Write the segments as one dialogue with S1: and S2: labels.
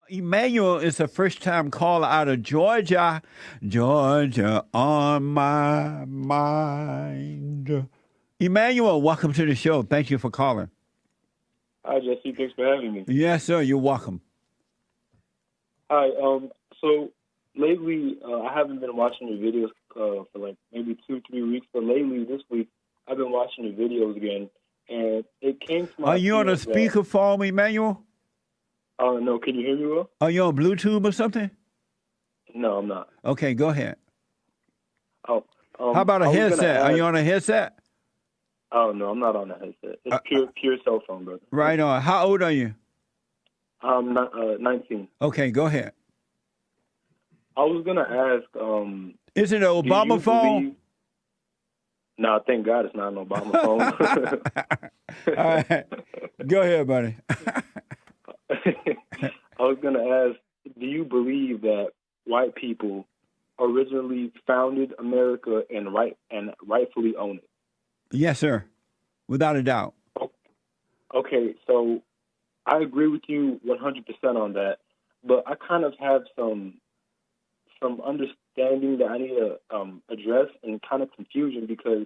S1: Emanuel is a first time caller out of Georgia. Georgia on my mind. Emanuel, welcome to the show. Thank you for calling.
S2: Hi, Jesse. Thanks for having me.
S1: Yes, sir. You're welcome.
S2: Hi. So lately, I haven't been watching your videos for like maybe 2, 3 weeks, but lately this week, I've been watching your videos again, and it came to
S1: Are
S2: my
S1: you on a
S2: appearance that.
S1: speakerphone, Emanuel?
S2: No, can you hear me well?
S1: Are you on Bluetooth or something?
S2: No, I'm not.
S1: Okay, go ahead.
S2: Oh,
S1: How about a
S2: I was gonna
S1: headset? Are
S2: ask.
S1: you on a headset?
S2: Oh no, I'm not on a headset. It's
S1: Uh,
S2: pure cell phone, brother.
S1: right on. How old are you?
S2: I'm not 19.
S1: Okay, go ahead.
S2: I was gonna ask.
S1: Is it an
S2: Do you
S1: Obama phone?
S2: believe? No, thank God it's not an Obama phone.
S1: All right. Go ahead, buddy.
S2: I was going to ask, do you believe that white people originally founded America and rightfully own it?
S1: Yes, sir. Without a doubt.
S2: Okay, so I agree with you 100% on that, but I kind of have some understanding that I need to address and kind of confusion because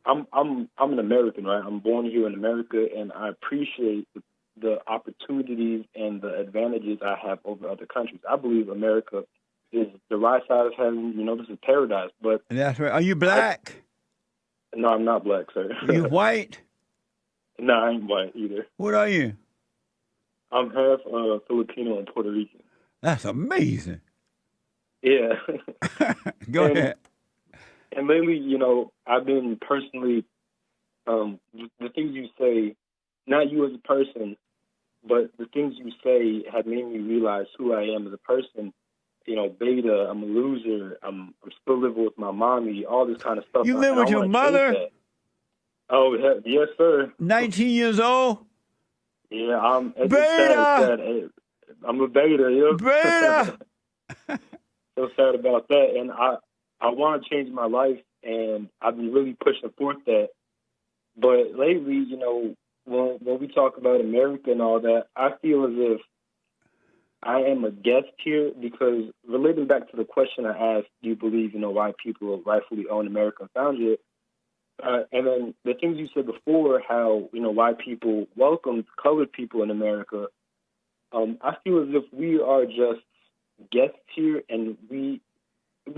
S2: I'm an American, right? I'm born here in America, and I appreciate the opportunities and the advantages I have over other countries. I believe America is the right side of heaven. You know, this is paradise. But
S1: That's right. Are you
S2: I
S1: black?
S2: no, I'm not black, sir.
S1: You white?
S2: No, I ain't white either.
S1: What are you?
S2: I'm half Filipino and Puerto Rican.
S1: That's amazing.
S2: Yeah,
S1: Go
S2: and
S1: ahead.
S2: and lately, you know, I've been personally the things you say, not you as a person, but the things you say have made me realize who I am as a person. You know, beta, I'm a loser, I'm still living with my mommy, all this kind of stuff,
S1: You live
S2: and I
S1: with your
S2: want to change
S1: mother,
S2: that. Oh, yes, sir.
S1: 19 years old?
S2: Yeah, it's sad, it's
S1: Beta!
S2: sad. I'm a beta,
S1: Beta!
S2: yep. So sad about that, and I want to change my life, and I've been really pushing forth that. But lately, you know, when we talk about America and all that, I feel as if I am a guest here because relating back to the question I asked, do you believe, you know, white people rightfully own America and founded it? And then the things you said before, how, you know, white people welcomed colored people in America, I feel as if we are just guests here and we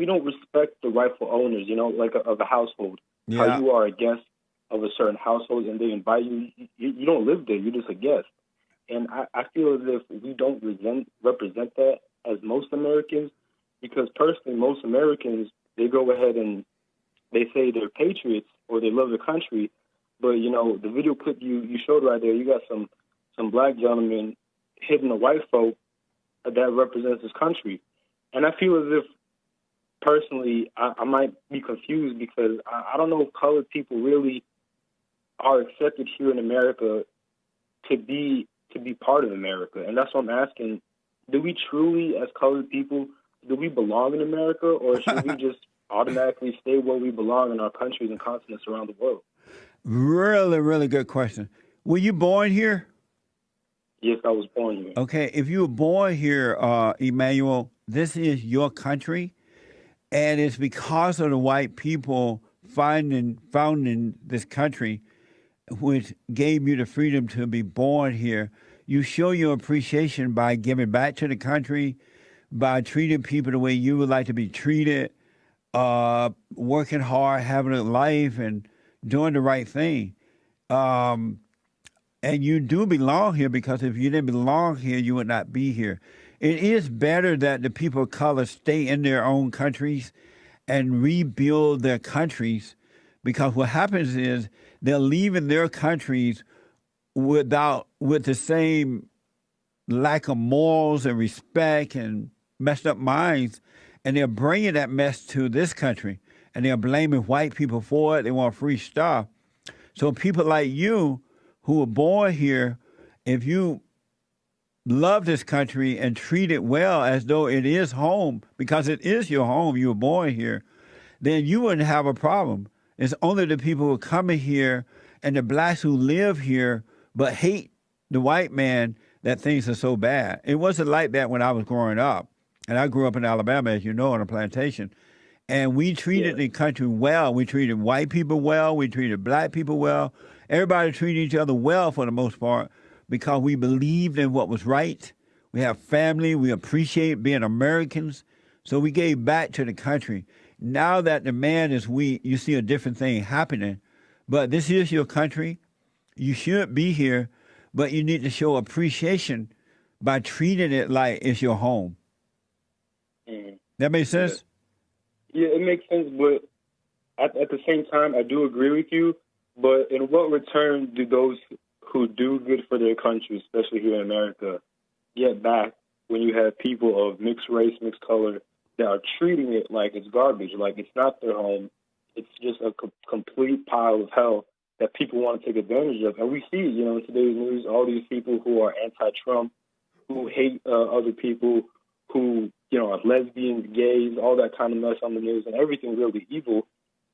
S2: don't respect the rightful owners, you know, like of a household. How
S1: Yeah.
S2: you are a guest of a certain household and they invite you, you don't live there, you're just a guest. And I feel as if we don't represent that as most Americans, because personally, most Americans, they go ahead and they say they're patriots or they love the country. But, you know, the video clip you showed right there, you got some black gentlemen hitting a white folk that represents his country. And I feel as if, personally, I might be confused because I don't know if colored people really are accepted here in America to be part of America. And that's what I'm asking. Do we truly, as colored people, do we belong in America, or should we just automatically stay where we belong in our countries and continents around the world?
S1: Really, really good question. Were you born here?
S2: Yes, I was born here.
S1: Okay, if you were born here, Emmanuel, this is your country, and it's because of the white people founding this country, which gave you the freedom to be born here. You show your appreciation by giving back to the country, by treating people the way you would like to be treated, working hard, having a life, and doing the right thing. Um, and you do belong here because if you didn't belong here, you would not be here. It is better that the people of color stay in their own countries and rebuild their countries because what happens is they're leaving their countries with the same lack of morals and respect and messed up minds, and they're bringing that mess to this country, and they're blaming white people for it. They want free stuff. So people like you who were born here, if you love this country and treat it well as though it is home, because it is your home, you were born here, then you wouldn't have a problem. It's only the people who are coming here and the blacks who live here but hate the white man that things are so bad. It wasn't like that when I was growing up. And I grew up in Alabama, as you know, on a plantation. And we treated
S2: Yeah.
S1: the country well. We treated white people well. We treated black people well. Everybody treated each other well for the most part because we believed in what was right. We have family. We appreciate being Americans. So we gave back to the country. Now that the man is weak, you see a different thing happening. But this is your country. You should be here, but you need to show appreciation by treating it like it's your home.
S2: Mm.
S1: That makes
S2: Yeah.
S1: sense?
S2: Yeah, it makes sense, but at the same time, I do agree with you. But in what return do those who do good for their country, especially here in America, get back when you have people of mixed race, mixed color that are treating it like it's garbage, like it's not their home? It's just a complete pile of hell that people want to take advantage of. And we see, in today's news, all these people who are anti-Trump, who hate other people, who, are lesbians, gays, all that kind of mess on the news, and everything really evil.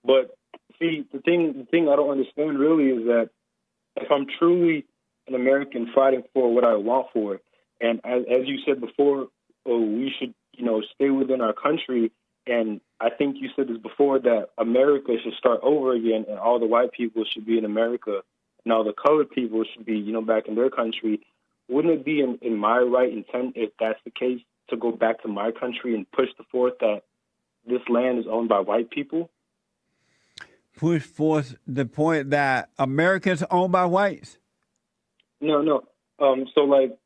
S2: But see, the thing I don't understand really is that if I'm truly an American fighting for what I want for, and as you said before, we should, stay within our country. And I think you said this before, that America should start over again, and all the white people should be in America, and all the colored people should be, back in their country. Wouldn't it be in my right intent, if that's the case, to go back to my country and push forth that this land is owned by white people?
S1: Push forth the point that Americans owned by whites?
S2: No. So, like,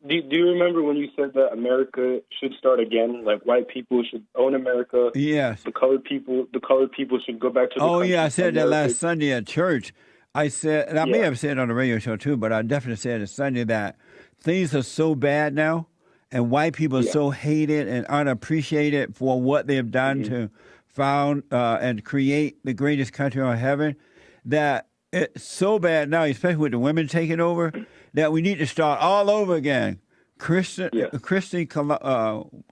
S2: do you remember when you said that America should start again? Like, white people should own America.
S1: Yes.
S2: The colored people should go back to the country.
S1: Yeah, I said that
S2: America.
S1: last Sunday at church. I said, and I may
S2: Yeah.
S1: have said it on the radio show too, but I definitely said it Sunday that things are so bad now, and white people are
S2: Yeah.
S1: so hated and unappreciated for what they've done to found and create the greatest country on heaven, that it's so bad now, especially with the women taking over, that we need to start all over again. Christian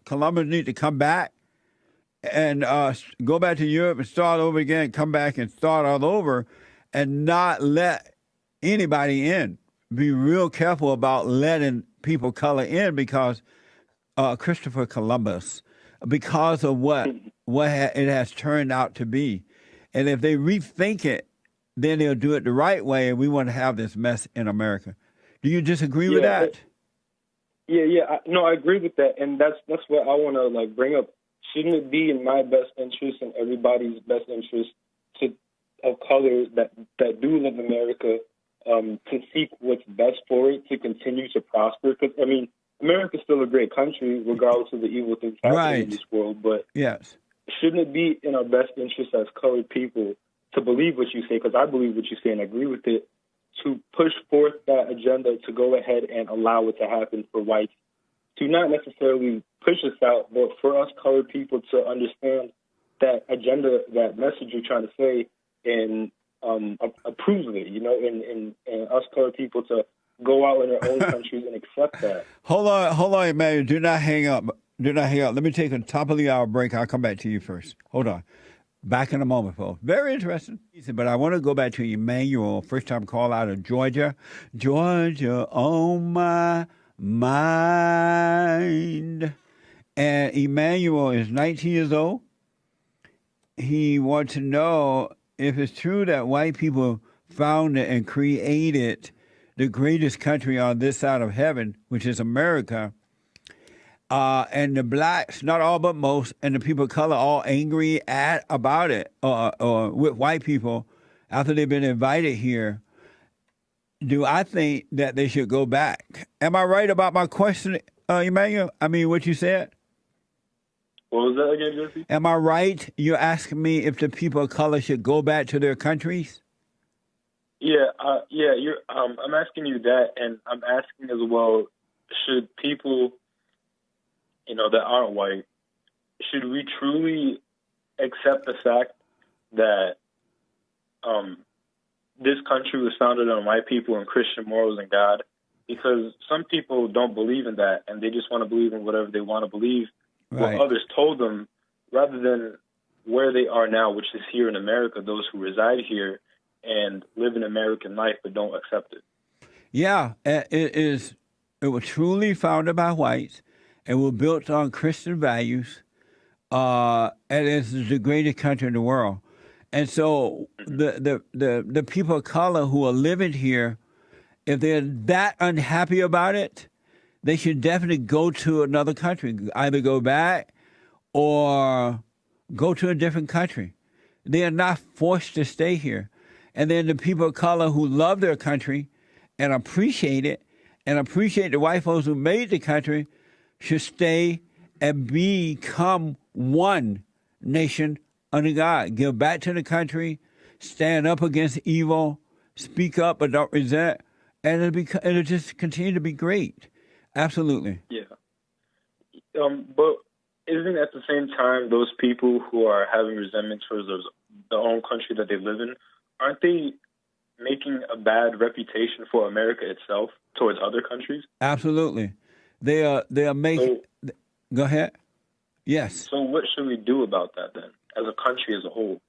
S1: Columbus need to come back and go back to Europe and start over again, come back and start all over, and not let anybody in. Be real careful about letting people color in because Christopher Columbus, because of what it has turned out to be. And if they rethink it, then they'll do it the right way, and we won't have this mess in America. Do you disagree with that?
S2: Yeah. I agree with that, and that's what I want to bring up. Shouldn't it be in my best interest and everybody's best interest of color that do live in America to seek what's best for it to continue to prosper? Because America's still a great country, regardless of the evil things happening in this world. But
S1: yes,
S2: shouldn't it be in our best interest as colored people to believe what you say? Because I believe what you say and agree with it. To push forth that agenda to go ahead and allow it to happen for whites, to not necessarily push us out, but for us colored people to understand that agenda, that message you're trying to say, and approve of it, and us colored people to go out in our own countries and accept that.
S1: Hold on, Emanuel. Do not hang up. Let me take a top of the hour break. I'll come back to you first. Hold on. Back in a moment, folks. Very interesting. But I want to go back to Emanuel, first-time call out of Georgia. Georgia on my mind. And Emanuel is 19 years old. He wants to know if it's true that white people founded and created the greatest country on this side of heaven, which is America. And the blacks, not all but most, and the people of color all angry about it, or with white people after they've been invited here. Do I think that they should go back? Am I right about my question, Emanuel? What you said?
S2: What was that again, Jesse?
S1: Am I right? You're asking me if the people of color should go back to their countries?
S2: Yeah. I'm asking you that, and I'm asking as well: should people, that aren't white, should we truly accept the fact that this country was founded on white people and Christian morals and God? Because some people don't believe in that, and they just want to believe in whatever they want to believe,
S1: Right.
S2: what others told them, rather than where they are now, which is here in America, those who reside here and live an American life but don't accept it.
S1: Yeah, it is It was truly founded by whites. It was built on Christian values, and it's the greatest country in the world. And so the people of color who are living here, if they're that unhappy about it, they should definitely go to another country. Either go back or go to a different country. They are not forced to stay here. And then the people of color who love their country and appreciate it and appreciate the white folks who made the country should stay and become one nation under God. Give back to the country, stand up against evil, speak up but don't resent, and it'll just continue to be great. Absolutely.
S2: Yeah. But isn't at the same time those people who are having resentment towards their own country that they live in, aren't they making a bad reputation for America itself towards other countries?
S1: Absolutely. They are making. Go ahead. Yes.
S2: So what should we do about that then, as a country as a whole?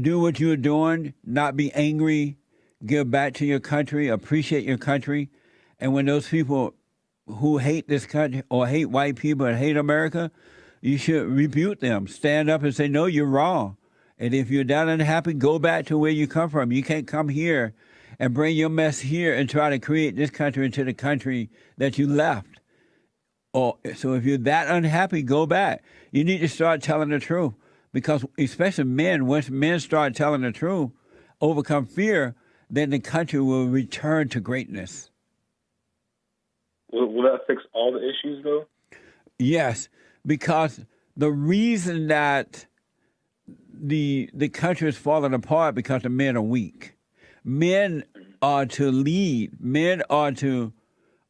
S1: Do what you're doing. Not be angry. Give back to your country. Appreciate your country. And when those people who hate this country or hate white people and hate America, you should rebuke them. Stand up and say, no, you're wrong. And if you're that unhappy, go back to where you come from. You can't come here and bring your mess here and try to create this country into the country that you left. So if you're that unhappy, go back. You need to start telling the truth, because especially men, once men start telling the truth, overcome fear, then the country will return to greatness.
S2: Will that fix all the issues, though?
S1: Yes, because the reason that the country is falling apart because the men are weak. Men are to lead. Men are the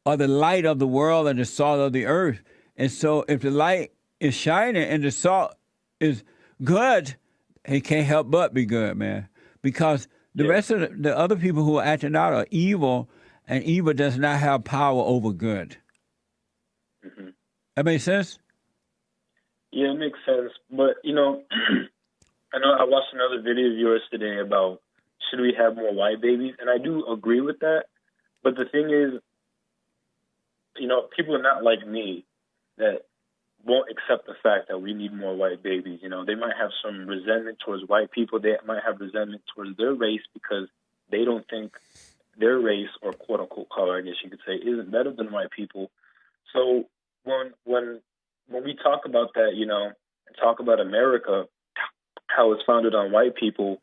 S1: light of the world and the salt of the earth. And so if the light is shining and the salt is good, it can't help but be good, man. Because the rest of the other people who are acting out are evil, and evil does not have power over good.
S2: Mm-hmm.
S1: That makes sense?
S2: Yeah, it makes sense. But, I know I watched another video of yours today about should we have more white babies, and I do agree with that. But the thing is, people are not like me that won't accept the fact that we need more white babies. They might have some resentment towards white people. They might have resentment towards their race because they don't think their race, or quote unquote color, I guess you could say, isn't better than white people. So when we talk about that, and talk about America, how it's founded on white people,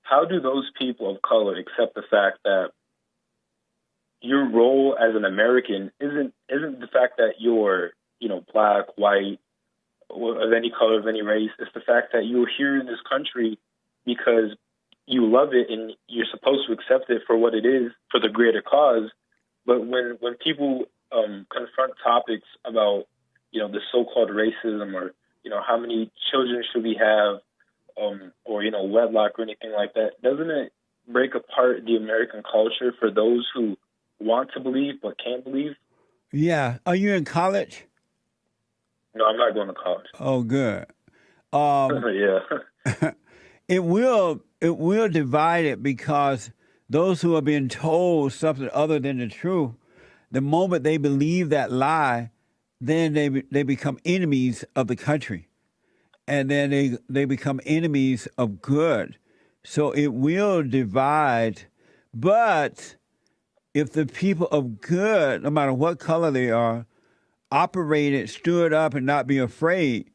S2: how do those people of color accept the fact that your role as an American isn't the fact that you're, black, white, or of any color, of any race? It's the fact that you're here in this country because you love it and you're supposed to accept it for what it is, for the greater cause. But when people confront topics about, the so-called racism, or, how many children should we have, or, wedlock or anything like that, doesn't it break apart the American culture for those who want to believe but can't believe?
S1: Yeah. Are you in college?
S2: No, I'm not going to college.
S1: Oh, good.
S2: Yeah.
S1: It will divide it, because those who are being told something other than the truth, the moment they believe that lie, then they become enemies of the country, and then they become enemies of good. So it will divide. But if the people of good, no matter what color they are, operated, stood up, and not be afraid,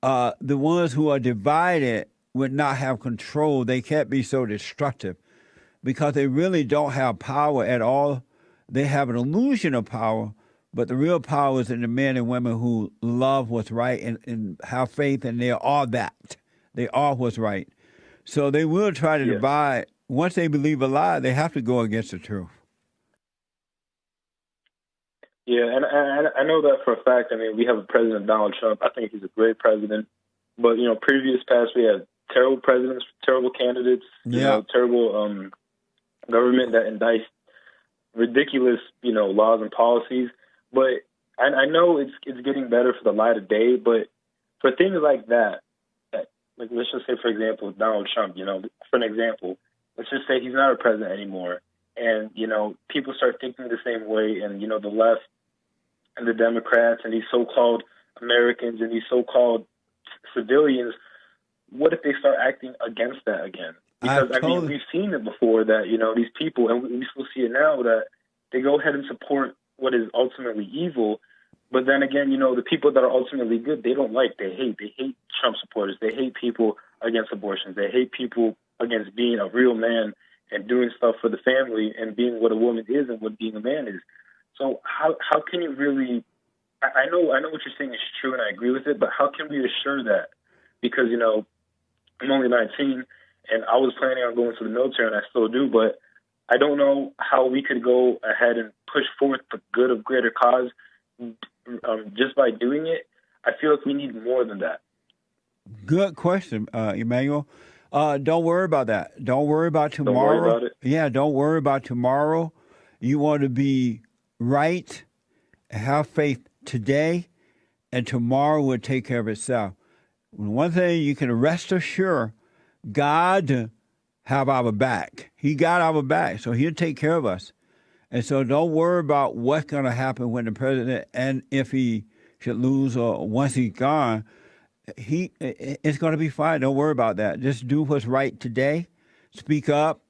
S1: the ones who are divided would not have control. They can't be so destructive, because they really don't have power at all. They have an illusion of power, but the real power is in the men and women who love what's right and have faith, and they are that. They are what's right. So they will try to divide. Once they believe a lie, they have to go against the truth.
S2: Yeah, and I know that for a fact. I mean, we have a president, Donald Trump. I think he's a great president. But, previous past, we had terrible presidents, terrible candidates, terrible government that indicts ridiculous, laws and policies. But I know it's getting better for the light of day. But for things like that, like let's just say, for example, Donald Trump, for an example, let's just say he's not a president anymore. and people start thinking the same way, and the left and the Democrats and these so-called Americans and these so-called civilians, what if they start acting against that again? Because we've seen it before that these people, and we still see it now, that they go ahead and support what is ultimately evil. But then again, the people that are ultimately good, they hate Trump supporters. They hate people against abortions. They hate people against being a real man and doing stuff for the family and being what a woman is and what being a man is. So how can you really? I know what you're saying is true, and I agree with it. But how can we assure that? Because I'm only 19, and I was planning on going to the military, and I still do. But I don't know how we could go ahead and push forth the good of greater cause just by doing it. I feel like we need more than that.
S1: Good question, Emanuel. Don't worry about that. Don't worry about tomorrow.
S2: Don't worry about it.
S1: Yeah, don't worry about tomorrow. You want to be right, have faith today, and tomorrow will take care of itself. One thing you can rest assured, God have our back. He got our back, so he'll take care of us. And so don't worry about what's going to happen when the president, and if he should lose or once he's gone, it's going to be fine. Don't worry about that. Just do what's right today. Speak up.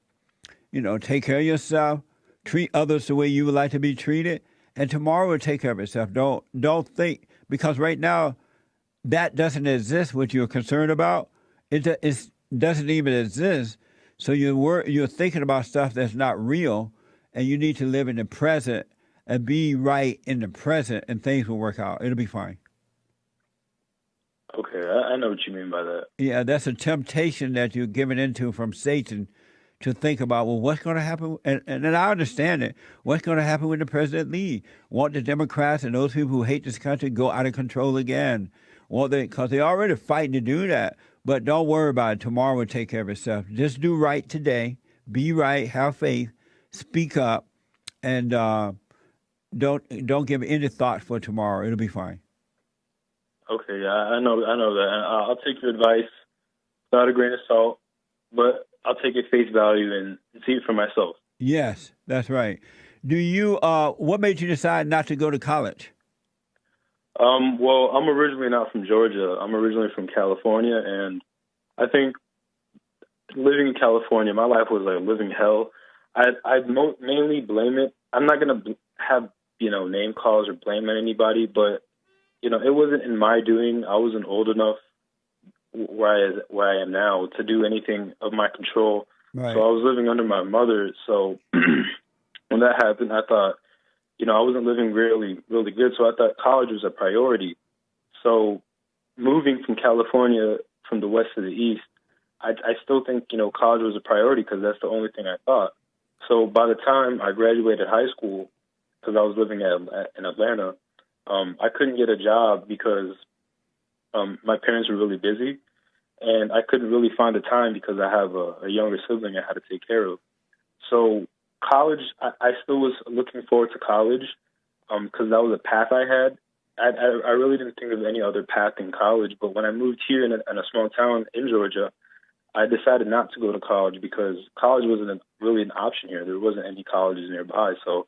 S1: Take care of yourself. Treat others the way you would like to be treated. And tomorrow will take care of itself. Don't think, because right now that doesn't exist, what you're concerned about. It doesn't even exist. So you're thinking about stuff that's not real, and you need to live in the present and be right in the present, and things will work out. It'll be fine.
S2: Okay, I know what you mean by that.
S1: Yeah, that's a temptation that you're given into from Satan to think about, well, what's going to happen? And then I understand it. What's going to happen when the president leaves? Want the Democrats and those people who hate this country go out of control again? Because they're already fighting to do that. But don't worry about it. Tomorrow will take care of itself. Just do right today. Be right. Have faith. Speak up. And don't give any thought for tomorrow. It'll be fine.
S2: Okay, yeah, I know that. And I'll take your advice without a grain of salt, but I'll take it face value and see it for myself.
S1: Yes, that's right. Do you? What made you decide not to go to college?
S2: Well, I'm originally not from Georgia. I'm originally from California, and I think living in California, my life was like living hell. I'd mainly blame it. I'm not gonna have name calls or blame anybody, but it wasn't in my doing. I wasn't old enough where I am now to do anything of my control.
S1: Right.
S2: So I was living under my mother. So when that happened, I thought, I wasn't living really, really good. So I thought college was a priority. So moving from California, from the west to the east, I still think, college was a priority because that's the only thing I thought. So by the time I graduated high school, because I was living in Atlanta, I couldn't get a job because my parents were really busy, and I couldn't really find the time because I have a younger sibling I had to take care of. So college, I still was looking forward to college because that was a path I had. I really didn't think of any other path in college, but when I moved here in a small town in Georgia, I decided not to go to college because college wasn't really an option here. There wasn't any colleges nearby. So,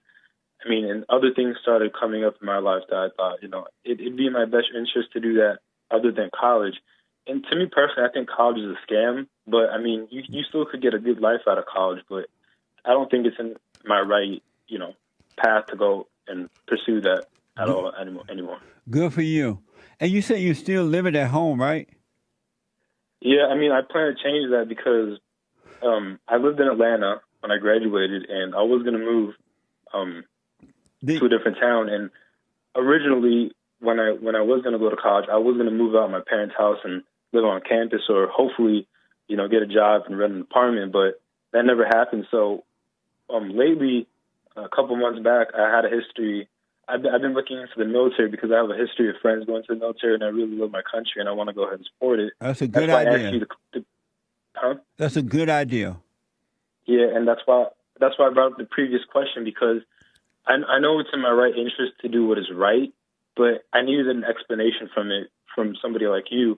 S2: and other things started coming up in my life that I thought, it'd be in my best interest to do that other than college. And to me personally, I think college is a scam. But, you still could get a good life out of college, but I don't think it's in my right, path to go and pursue that at all anymore.
S1: Good for you. And you said you're still living at home, right?
S2: Yeah, I plan to change that because I lived in Atlanta when I graduated, and I was going to move to a different town. And originally, when I was going to go to college, I was going to move out of my parents' house and live on campus, or hopefully, get a job and rent an apartment. But that never happened. So lately, a couple months back, I had a history. I've been looking into the military because I have a history of friends going to the military, and I really love my country, and I want to go ahead and support it.
S1: That's a good idea. That's a good idea.
S2: Yeah, and that's why I brought up the previous question, because I know it's in my right interest to do what is right, but I needed an explanation from somebody like you,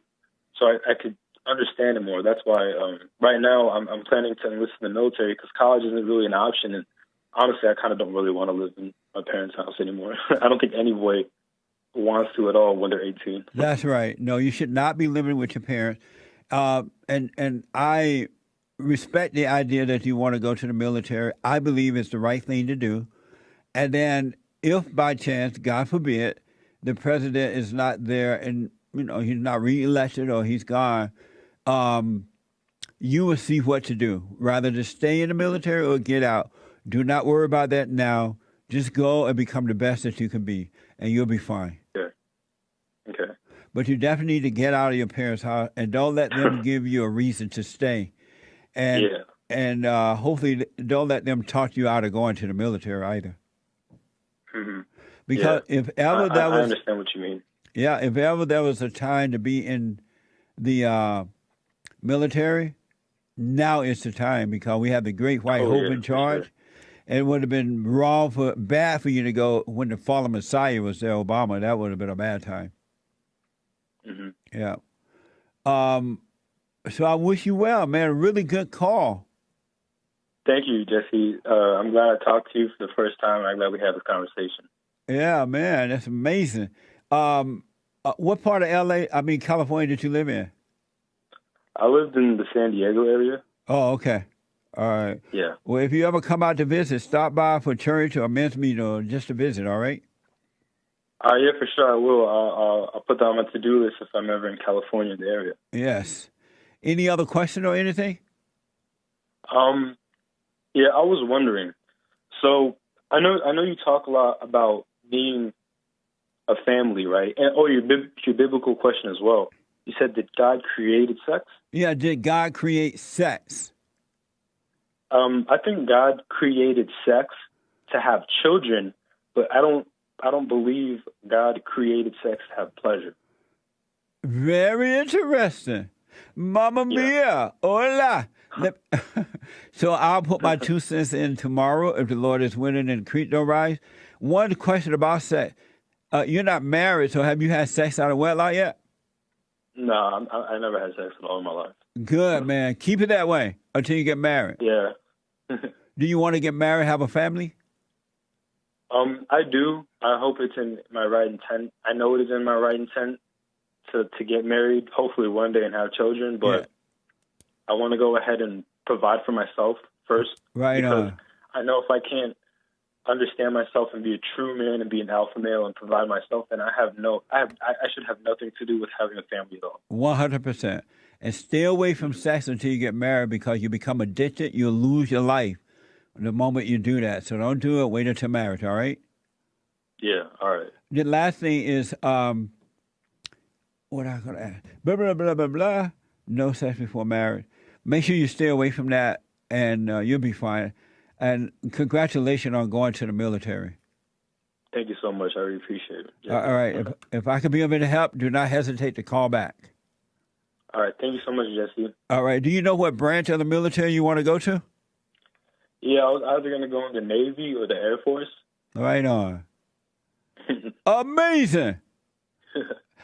S2: so I could understand it more. That's why right now I'm planning to enlist in the military because college isn't really an option, and honestly, I kind of don't really want to live in my parents' house anymore. I don't think any boy wants to at all when they're 18.
S1: That's right. No, you should not be living with your parents. And I respect the idea that you want to go to the military. I believe it's the right thing to do. And then, if by chance, God forbid, the president is not there and he's not reelected or he's gone, um, you will see what to do. Rather to stay in the military or get out. Do not worry about that now. Just go and become the best that you can be, and you'll be fine.
S2: Okay. Okay.
S1: But you definitely need to get out of your parents' house and don't let them give you a reason to stay. And
S2: Yeah.
S1: and hopefully don't let them talk you out of going to the military either.
S2: Hmm.
S1: Because
S2: Yeah.
S1: if ever
S2: I understand what you mean.
S1: yeah, if ever there was a time to be in the military, now is the time because we have the Great White
S2: Oh,
S1: Hope
S2: yeah,
S1: in
S2: for sure.
S1: charge. And it would have been bad for you to go when the fallen Messiah was there, Obama. That would have been a bad time.
S2: Hmm.
S1: Yeah. Um, so I wish you well, man. A really good call.
S2: Thank you, Jesse. I'm glad I talked to you for the first time. I'm glad we had this conversation.
S1: Yeah, man. That's amazing. What part of California did you live in?
S2: I lived in the San Diego area.
S1: Oh, okay. All right.
S2: Yeah.
S1: Well, if you ever come out to visit, stop by for church or men's meeting or just to visit, all right?
S2: Yeah, for sure I will. I'll put that on my to-do list if I'm ever in California, in the area.
S1: Yes. Any other question or anything?
S2: Yeah, I was wondering. So I know you talk a lot about being a family, right? And your biblical question as well. You said that God created sex.
S1: Yeah, did God create sex?
S2: I think God created sex to have children, but I don't believe God created sex to have pleasure.
S1: Very interesting. Mamma
S2: Yeah.
S1: mia. Hola. So I'll put my 2 cents in tomorrow if the Lord is willing and the creek don't rise. One question about sex. You're not married, so have you had sex out of wedlock yet?
S2: No, I never had sex at all in my life.
S1: Good, man. Keep it that way until you get married.
S2: Yeah.
S1: Do you want to get married, have a family?
S2: I do. I hope it's in my right intent. I know it is in my right intent to get married, hopefully one day and have children, but
S1: Yeah.
S2: I want to go ahead and provide for myself first.
S1: Right
S2: because
S1: on.
S2: I know if I can't understand myself and be a true man and be an alpha male and provide myself, then I should have nothing to do with having a family at all.
S1: 100%. And stay away from sex until you get married because you become addicted. You'll lose your life the moment you do that. So don't do it. Wait until marriage, all right?
S2: Yeah, all right.
S1: The last thing is, what I'm going to ask? Blah, blah, blah, blah, blah. No sex before marriage. Make sure you stay away from that and you'll be fine. And congratulations on going to the military.
S2: Thank you so much. I really appreciate it. Yeah.
S1: All right. If I can be of any help, do not hesitate to call back.
S2: All right. Thank you so much, Jesse.
S1: All right. Do you know what branch of the military you want to go to?
S2: Yeah, I was either going to go in the Navy or the Air Force.
S1: Right on. Amazing.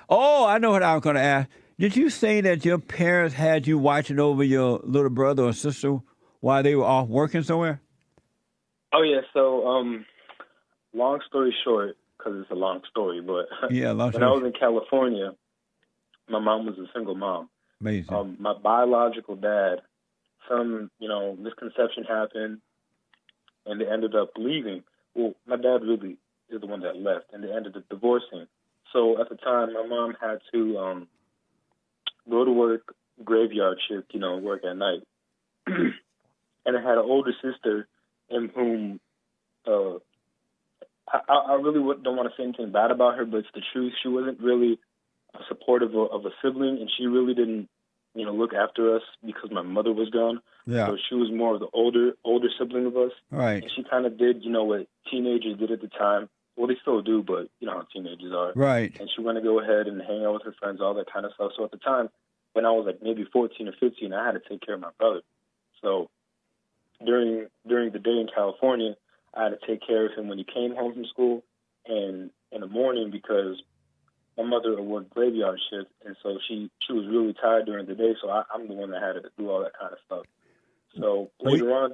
S1: Oh, I know what I was going to ask. Did you say that your parents had you watching over your little brother or sister while they were off working somewhere?
S2: Oh, yeah. So, long story short, because it's a long story, but
S1: Yeah,
S2: when I was in California, my mom was a single mom.
S1: Amazing.
S2: My biological dad, some, misconception happened, and they ended up leaving. Well, my dad really is the one that left, and they ended up divorcing. So at the time, my mom had to go to work, graveyard shift, work at night. And I had an older sister in whom I really don't want to say anything bad about her, but it's the truth. She wasn't really supportive of a sibling, and she really didn't, look after us because my mother was gone.
S1: Yeah.
S2: So she was more of the older sibling of us.
S1: Right.
S2: And she kind of did, what teenagers did at the time. Well, they still do, but you know how teenagers are.
S1: Right.
S2: And she wanted to go ahead and hang out with her friends, all that kind of stuff. So at the time, when I was like maybe 14 or 15, I had to take care of my brother. So during the day in California, I had to take care of him when he came home from school and in the morning because my mother worked graveyard shift, and so she was really tired during the day, so I'm the one that had to do all that kind of stuff. So later on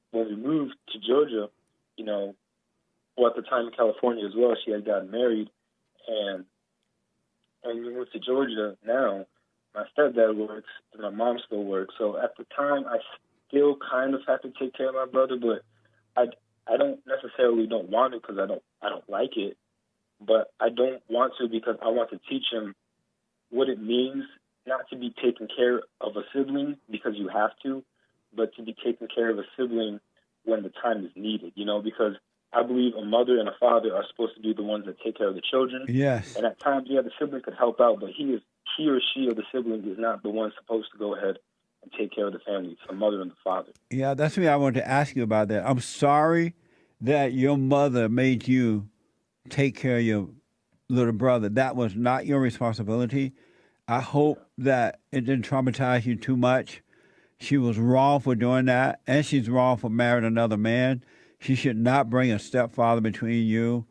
S2: when we moved to Georgia, you know, well, at the time in California as well, she had gotten married, and we moved to Georgia now. My stepdad works, and my mom still works. So at the time, I still kind of have to take care of my brother, but I don't necessarily don't want to because I don't like it, but I don't want to because I want to teach him what it means not to be taken care of a sibling because you have to, but to be taken care of a sibling when the time is needed, you know, because I believe a mother and a father are supposed to be the ones that take care of the children.
S1: Yes.
S2: And at times, yeah, the sibling could help out, but he or she or the sibling is not the one supposed to go ahead and take care of the family. It's the mother and the father.
S1: Yeah, that's me. I wanted to ask you about that. I'm sorry that your mother made you take care of your little brother. That was not your responsibility. I hope that it didn't traumatize you too much. She was wrong for doing that, and she's wrong for marrying another man. She should not bring a stepfather between you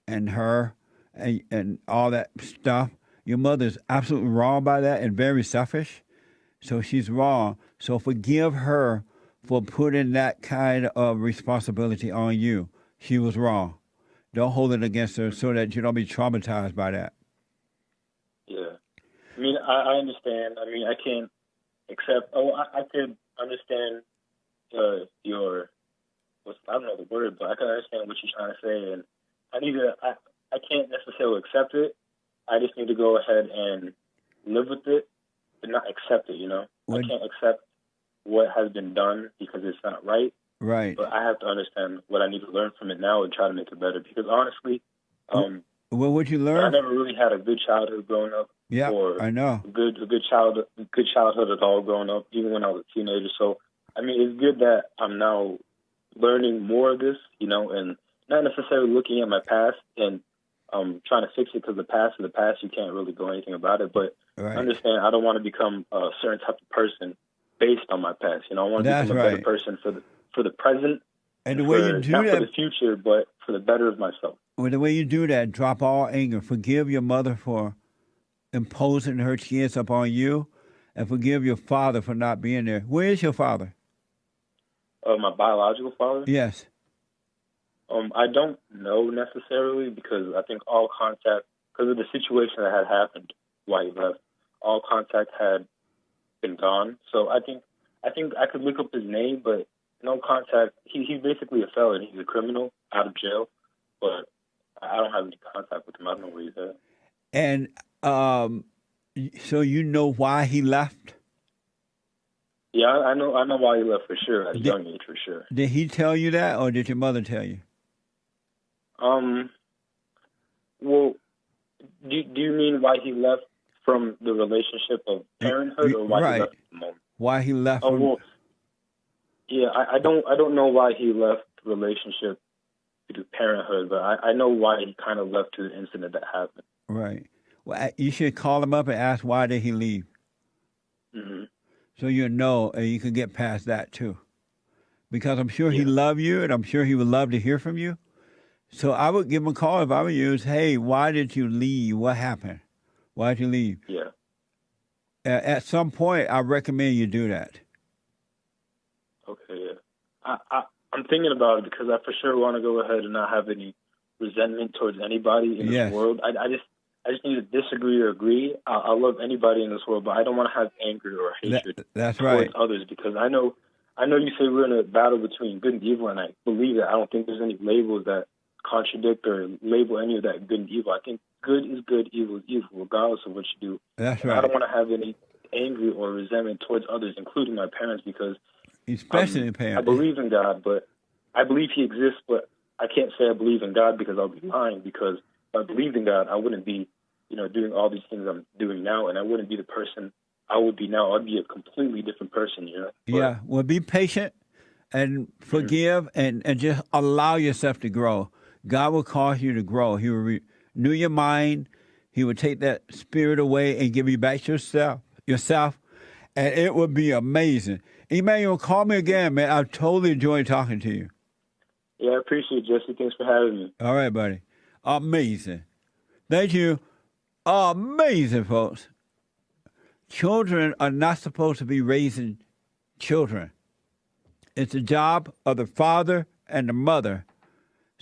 S1: and her and all that stuff. Your mother is absolutely wrong by that and very selfish. So she's wrong. So forgive her for putting that kind of responsibility on you. She was wrong. Don't hold it against her so that you don't be traumatized by that.
S2: Yeah. I mean, I understand. I mean, I can't accept. Oh, I could understand your. I don't know the word, but I can understand what you're trying to say, and I can't necessarily accept it. I just need to go ahead and live with it, but not accept it. You know, I can't accept what has been done because it's not right.
S1: Right.
S2: But I have to understand what I need to learn from it now and try to make it better. Because honestly,
S1: what would you learn?
S2: I never really had a good childhood growing up.
S1: Yeah,
S2: or
S1: I know.
S2: A good childhood at all growing up, even when I was a teenager. So, I mean, it's good that I'm now learning more of this, you know, and not necessarily looking at my past and trying to fix it because the past is the past. You can't really do anything about it. But understand, I don't want to become a certain type of person based on my past. You know, I want to become a better person for the present,
S1: and the way you do
S2: not
S1: that,
S2: for the future, but for the better of myself.
S1: Well, the way you do that, drop all anger. Forgive your mother for imposing her kids upon you, and forgive your father for not being there. Where is your father?
S2: My biological father?
S1: Yes.
S2: I don't know necessarily because I think all contact, because of the situation that had happened while he left, all contact had been gone. So I think I could look up his name, but no contact. He's basically a felon. He's a criminal out of jail, but I don't have any contact with him. I don't know where he's at.
S1: And so you know why he left?
S2: Yeah, I know why he left for sure, at a young age for sure.
S1: Did he tell you that, or did your mother tell you?
S2: Well, do you mean why he left from the relationship of parenthood, or why he left the moment?
S1: Why he left?
S2: Oh, well, yeah, I don't know why he left the relationship to parenthood, but I know why he kind of left to the incident that happened.
S1: Right. Well, you should call him up and ask why did he leave.
S2: Mm-hmm.
S1: So you know, and you can get past that too. Because I'm sure he loved you, and I'm sure he would love to hear from you. So I would give him a call if I were you. Hey, why did you leave? What happened? Why did you leave?
S2: Yeah.
S1: At some point, I recommend you do that.
S2: Okay, yeah. I'm thinking about it because I for sure want to go ahead and not have any resentment towards anybody in this world. I just need to disagree or agree. I love anybody in this world, but I don't want to have anger or hatred towards others because I know you say we're in a battle between good and evil, and I believe that. I don't think there's any labels that contradict or label any of that good and evil. I think good is good, evil is evil, regardless of what you do.
S1: That's right.
S2: I don't want to have any anger or resentment towards others, including my parents, because
S1: especially parents.
S2: I believe in God, but I believe He exists, but I can't say I believe in God because I'll be lying. Because if I believed in God, I wouldn't be, doing all these things I'm doing now, and I wouldn't be the person I would be now. I'd be a completely different person,
S1: Yeah, well, be patient and forgive and just allow yourself to grow. God will cause you to grow. He will renew your mind. He will take that spirit away and give you back yourself, and it would be amazing. Emanuel, call me again, man. I totally enjoyed talking to you.
S2: Yeah, I appreciate it, Jesse. Thanks for having me.
S1: All right, buddy. Amazing. Thank you. Amazing, folks. Children are not supposed to be raising children. It's the job of the father and the mother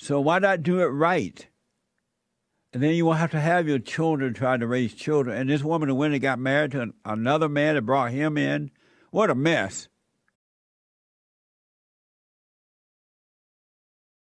S1: So why not do it right? And then you won't have to have your children trying to raise children. And this woman who went and got married to another man that brought him in. What a mess.